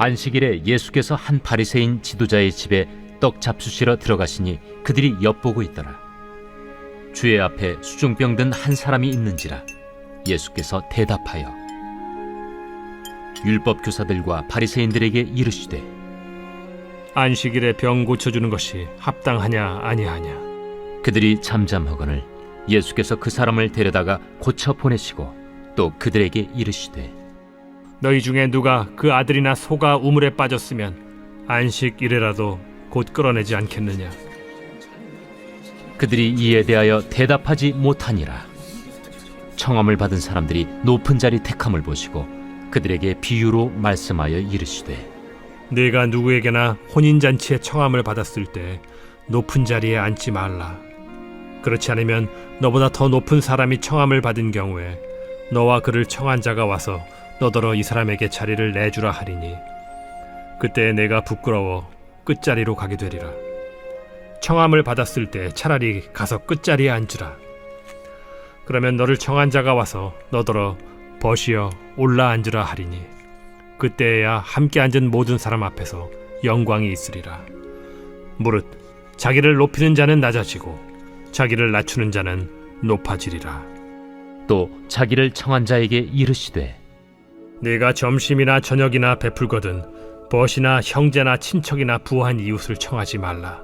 안식일에 예수께서 한 바리새인 지도자의 집에 떡 잡수시러 들어가시니 그들이 엿보고 있더라. 주의 앞에 수중병 든 한 사람이 있는지라. 예수께서 대답하여 율법 교사들과 바리새인들에게 이르시되 안식일에 병 고쳐주는 것이 합당하냐 아니하냐. 그들이 잠잠하거늘 예수께서 그 사람을 데려다가 고쳐 보내시고 또 그들에게 이르시되 너희 중에 누가 그 아들이나 소가 우물에 빠졌으면 안식일에라도 곧 끌어내지 않겠느냐. 그들이 이에 대하여 대답하지 못하니라. 청함을 받은 사람들이 높은 자리 택함을 보시고 그들에게 비유로 말씀하여 이르시되 네가 누구에게나 혼인잔치에 청함을 받았을 때 높은 자리에 앉지 말라. 그렇지 않으면 너보다 더 높은 사람이 청함을 받은 경우에 너와 그를 청한 자가 와서 너더러 이 사람에게 자리를 내주라 하리니 그때 내가 부끄러워 끝자리로 가게 되리라. 청함을 받았을 때 차라리 가서 끝자리에 앉으라. 그러면 너를 청한 자가 와서 너더러 벗이어 올라 앉으라 하리니 그때야 함께 앉은 모든 사람 앞에서 영광이 있으리라. 무릇 자기를 높이는 자는 낮아지고 자기를 낮추는 자는 높아지리라. 또 자기를 청한 자에게 이르시되 네가 점심이나 저녁이나 베풀거든 벗이나 형제나 친척이나 부한 이웃을 청하지 말라.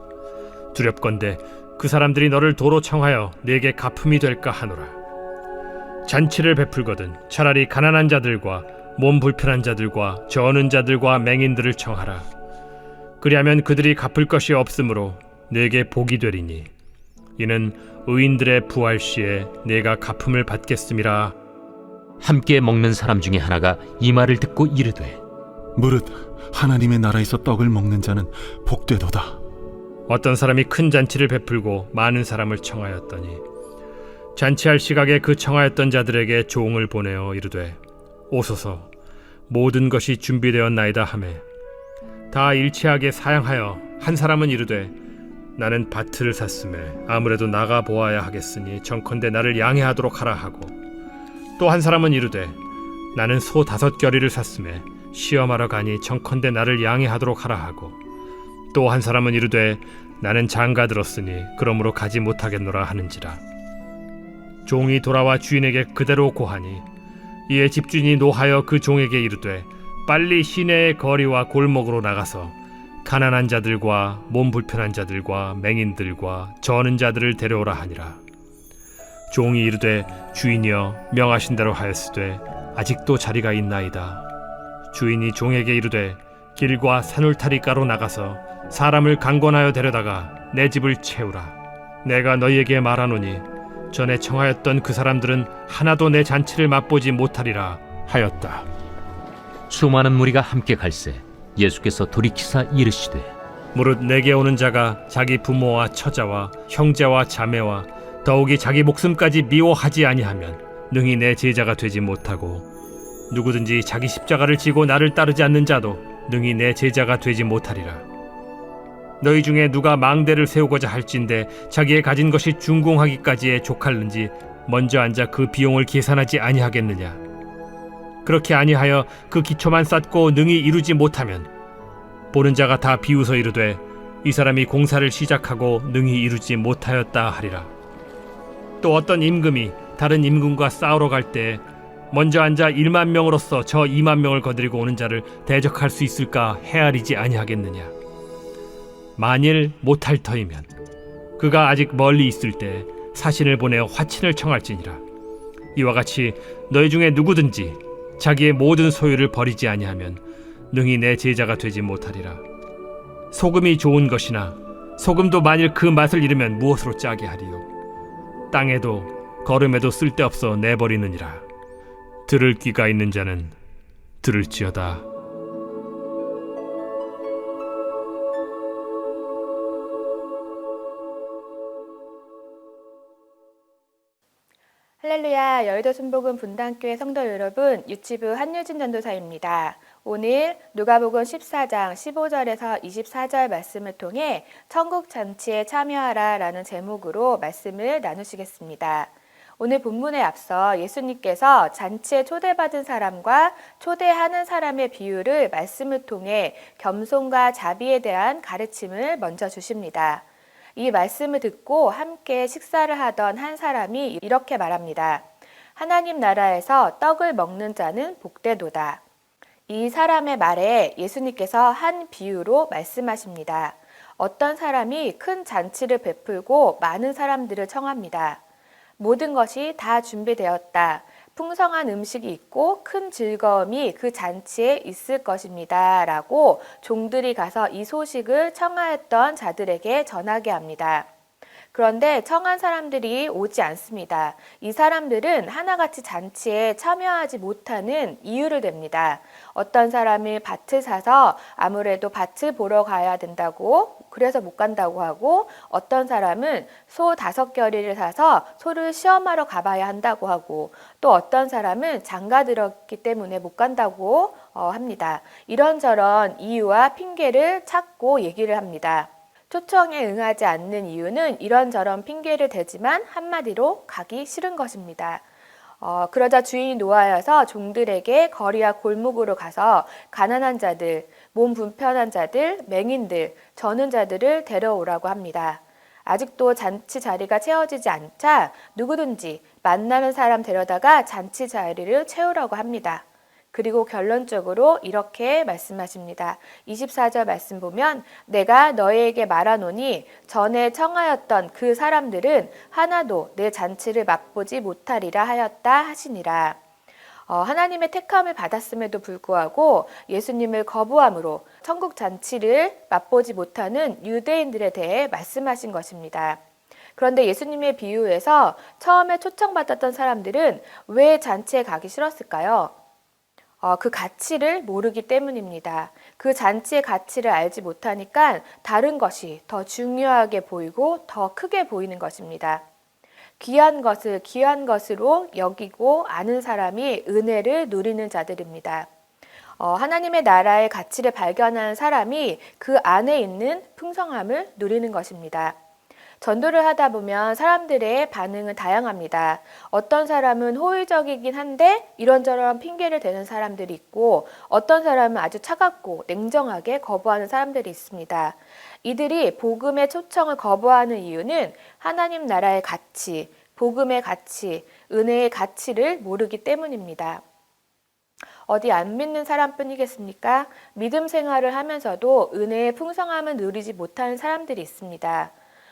두렵건대 그 사람들이 너를 도로 청하여 네게 갚음이 될까 하노라. 잔치를 베풀거든 차라리 가난한 자들과 몸 불편한 자들과 저는 자들과 맹인들을 청하라. 그리하면 그들이 갚을 것이 없으므로 네게 복이 되리니 이는 의인들의 부활 시에 네가 갚음을 받겠음이라. 함께 먹는 사람 중에 하나가 이 말을 듣고 이르되 무릇 하나님의 나라에서 떡을 먹는 자는 복되도다. 어떤 사람이 큰 잔치를 베풀고 많은 사람을 청하였더니 잔치할 시각에 그 청하였던 자들에게 종을 보내어 이르되 오소서 모든 것이 준비되었나이다 하매 다 일치하게 사양하여 한 사람은 이르되 나는 밭을 샀음에 아무래도 나가 보아야 하겠으니 정컨대 나를 양해하도록 하라 하고 또 한 사람은 이르되 나는 소 5겨리를 샀음에 시험하러 가니 정컨대 나를 양해하도록 하라 하고 또 한 사람은 이르되 나는 장가 들었으니 그러므로 가지 못하겠노라 하는지라. 종이 돌아와 주인에게 그대로 고하니 이에 집주인이 노하여 그 종에게 이르되 빨리 시내의 거리와 골목으로 나가서 가난한 자들과 몸 불편한 자들과 맹인들과 저는 자들을 데려오라 하니라. 종이 이르되 주인이여 명하신 대로 하였으되 아직도 자리가 있나이다. 주인이 종에게 이르되 길과 산울타리가로 나가서 사람을 강권하여 데려다가 내 집을 채우라. 내가 너희에게 말하노니 전에 청하였던 그 사람들은 하나도 내 잔치를 맛보지 못하리라 하였다. 수많은 무리가 함께 갈새 예수께서 돌이키사 이르시되 무릇 내게 오는 자가 자기 부모와 처자와 형제와 자매와 더욱이 자기 목숨까지 미워하지 아니하면 능히 내 제자가 되지 못하고 누구든지 자기 십자가를 지고 나를 따르지 않는 자도 능히 내 제자가 되지 못하리라. 너희 중에 누가 망대를 세우고자 할진대 자기의 가진 것이 준공하기까지에 족할는지 먼저 앉아 그 비용을 계산하지 아니하겠느냐. 그렇게 아니하여 그 기초만 쌓고 능히 이루지 못하면 보는 자가 다 비웃어 이르되 이 사람이 공사를 시작하고 능히 이루지 못하였다 하리라. 또 어떤 임금이 다른 임금과 싸우러 갈 때 먼저 앉아 1만 명으로서 저 2만 명을 거느리고 오는 자를 대적할 수 있을까 헤아리지 아니하겠느냐. 만일 못할 터이면 그가 아직 멀리 있을 때 사신을 보내어 화친을 청할지니라. 이와 같이 너희 중에 누구든지 자기의 모든 소유를 버리지 아니하면 능히 내 제자가 되지 못하리라. 소금이 좋은 것이나 소금도 만일 그 맛을 잃으면 무엇으로 짜게 하리요. 땅에도 거름에도 쓸데없어 내버리느니라. 들을 귀가 있는 자는 들을지어다. 할렐루야, 여의도 순복음 분당교회 성도 여러분, 유치부 한유진 전도사입니다. 오늘 누가복음 14장 15절에서 24절 말씀을 통해 천국 잔치에 참여하라 라는 제목으로 말씀을 나누시겠습니다. 오늘 본문에 앞서 예수님께서 잔치에 초대받은 사람과 초대하는 사람의 비유를 말씀을 통해 겸손과 자비에 대한 가르침을 먼저 주십니다. 이 말씀을 듣고 함께 식사를 하던 한 사람이 이렇게 말합니다. 하나님 나라에서 떡을 먹는 자는 복되도다. 이 사람의 말에 예수님께서 한 비유로 말씀하십니다. 어떤 사람이 큰 잔치를 베풀고 많은 사람들을 청합니다. 모든 것이 다 준비되었다. 풍성한 음식이 있고 큰 즐거움이 그 잔치에 있을 것입니다. 라고 종들이 가서 이 소식을 청하였던 자들에게 전하게 합니다. 그런데 청한 사람들이 오지 않습니다. 이 사람들은 하나같이 잔치에 참여하지 못하는 이유를 댑니다. 어떤 사람이 밭을 사서 아무래도 밭을 보러 가야 된다고 그래서 못 간다고 하고, 어떤 사람은 소 5겨리를 사서 소를 시험하러 가봐야 한다고 하고, 또 어떤 사람은 장가 들었기 때문에 못 간다고 합니다. 이런저런 이유와 핑계를 찾고 얘기를 합니다. 초청에 응하지 않는 이유는 이런저런 핑계를 대지만 한마디로 가기 싫은 것입니다. 그러자 주인이 노하여서 종들에게 거리와 골목으로 가서 가난한 자들, 몸 불편한 자들, 맹인들, 저는 자들을 데려오라고 합니다. 아직도 잔치 자리가 채워지지 않자 누구든지 만나는 사람 데려다가 잔치 자리를 채우라고 합니다. 그리고 결론적으로 이렇게 말씀하십니다. 24절 말씀 보면 내가 너희에게 말하노니 전에 청하였던 그 사람들은 하나도 내 잔치를 맛보지 못하리라 하였다 하시니라. 하나님의 택함을 받았음에도 불구하고 예수님을 거부함으로 천국 잔치를 맛보지 못하는 유대인들에 대해 말씀하신 것입니다. 그런데 예수님의 비유에서 처음에 초청받았던 사람들은 왜 잔치에 가기 싫었을까요? 그 가치를 모르기 때문입니다. 그 잔치의 가치를 알지 못하니까 다른 것이 더 중요하게 보이고 더 크게 보이는 것입니다. 귀한 것을 귀한 것으로 여기고 아는 사람이 은혜를 누리는 자들입니다. 하나님의 나라의 가치를 발견한 사람이 그 안에 있는 풍성함을 누리는 것입니다. 전도를 하다 보면 사람들의 반응은 다양합니다. 어떤 사람은 호의적이긴 한데 이런저런 핑계를 대는 사람들이 있고, 어떤 사람은 아주 차갑고 냉정하게 거부하는 사람들이 있습니다. 이들이 복음의 초청을 거부하는 이유는 하나님 나라의 가치, 복음의 가치, 은혜의 가치를 모르기 때문입니다. 어디 안 믿는 사람뿐이겠습니까? 믿음 생활을 하면서도 은혜의 풍성함을 누리지 못하는 사람들이 있습니다.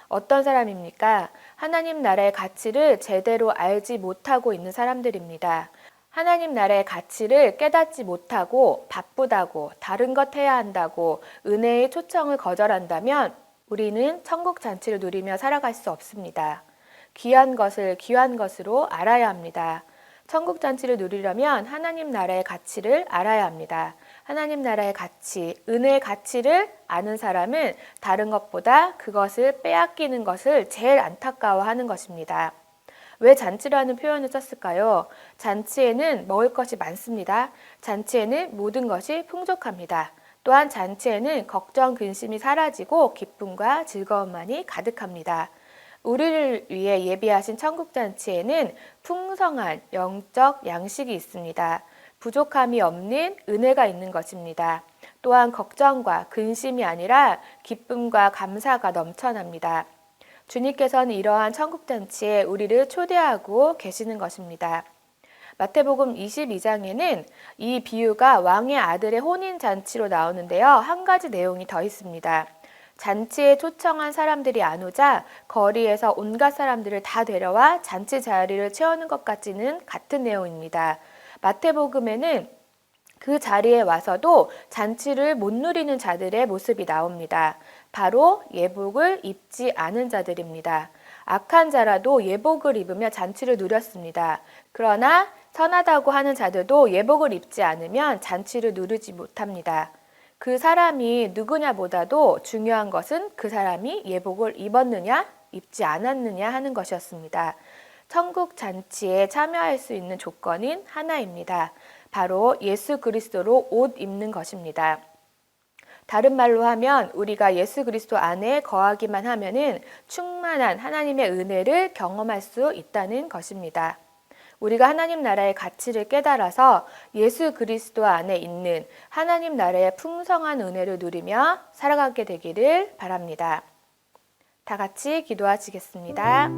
어떤 사람입니까? 하나님 나라의 가치를 제대로 알지 못하고 있는 사람들입니다. 하나님 나라의 가치를 깨닫지 못하고 바쁘다고, 다른 것 해야 한다고 은혜의 초청을 거절한다면 우리는 천국 잔치를 누리며 살아갈 수 없습니다. 귀한 것을 귀한 것으로 알아야 합니다. 천국 잔치를 누리려면 하나님 나라의 가치를 알아야 합니다. 하나님 나라의 가치, 은혜의 가치를 아는 사람은 다른 것보다 그것을 빼앗기는 것을 제일 안타까워하는 것입니다. 왜 잔치라는 표현을 썼을까요? 잔치에는 먹을 것이 많습니다. 잔치에는 모든 것이 풍족합니다. 또한 잔치에는 걱정, 근심이 사라지고 기쁨과 즐거움만이 가득합니다. 우리를 위해 예비하신 천국 잔치에는 풍성한 영적 양식이 있습니다. 부족함이 없는 은혜가 있는 것입니다. 또한 걱정과 근심이 아니라 기쁨과 감사가 넘쳐납니다. 주님께서는 이러한 천국잔치에 우리를 초대하고 계시는 것입니다. 마태복음 22장에는 이 비유가 왕의 아들의 혼인잔치로 나오는데요. 한 가지 내용이 더 있습니다. 잔치에 초청한 사람들이 안 오자 거리에서 온갖 사람들을 다 데려와 잔치 자리를 채우는 것 같지는 같은 내용입니다. 마태복음에는 그 자리에 와서도 잔치를 못 누리는 자들의 모습이 나옵니다. 바로 예복을 입지 않은 자들입니다. 악한 자라도 예복을 입으며 잔치를 누렸습니다. 그러나 선하다고 하는 자들도 예복을 입지 않으면 잔치를 누리지 못합니다. 그 사람이 누구냐보다도 중요한 것은 그 사람이 예복을 입었느냐, 입지 않았느냐 하는 것이었습니다. 천국 잔치에 참여할 수 있는 조건인 하나입니다. 바로 예수 그리스도로 옷 입는 것입니다. 다른 말로 하면 우리가 예수 그리스도 안에 거하기만 하면은 충만한 하나님의 은혜를 경험할 수 있다는 것입니다. 우리가 하나님 나라의 가치를 깨달아서 예수 그리스도 안에 있는 하나님 나라의 풍성한 은혜를 누리며 살아가게 되기를 바랍니다. 다 같이 기도하시겠습니다.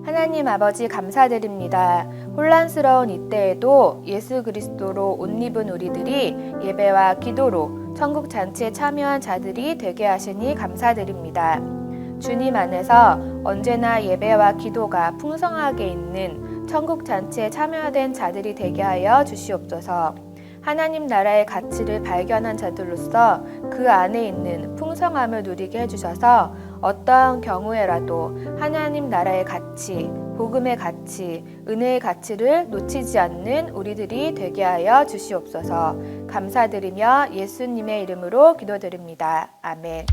하나님 아버지 감사드립니다. 혼란스러운 이때에도 예수 그리스도로 옷 입은 우리들이 예배와 기도로 천국 잔치에 참여한 자들이 되게 하시니 감사드립니다. 주님 안에서 언제나 예배와 기도가 풍성하게 있는 천국 잔치에 참여된 자들이 되게 하여 주시옵소서. 하나님 나라의 가치를 발견한 자들로서 그 안에 있는 풍성함을 누리게 해주셔서 어떠한 경우에라도 하나님 나라의 가치, 복음의 가치, 은혜의 가치를 놓치지 않는 우리들이 되게 하여 주시옵소서. 감사드리며 예수님의 이름으로 기도드립니다. 아멘.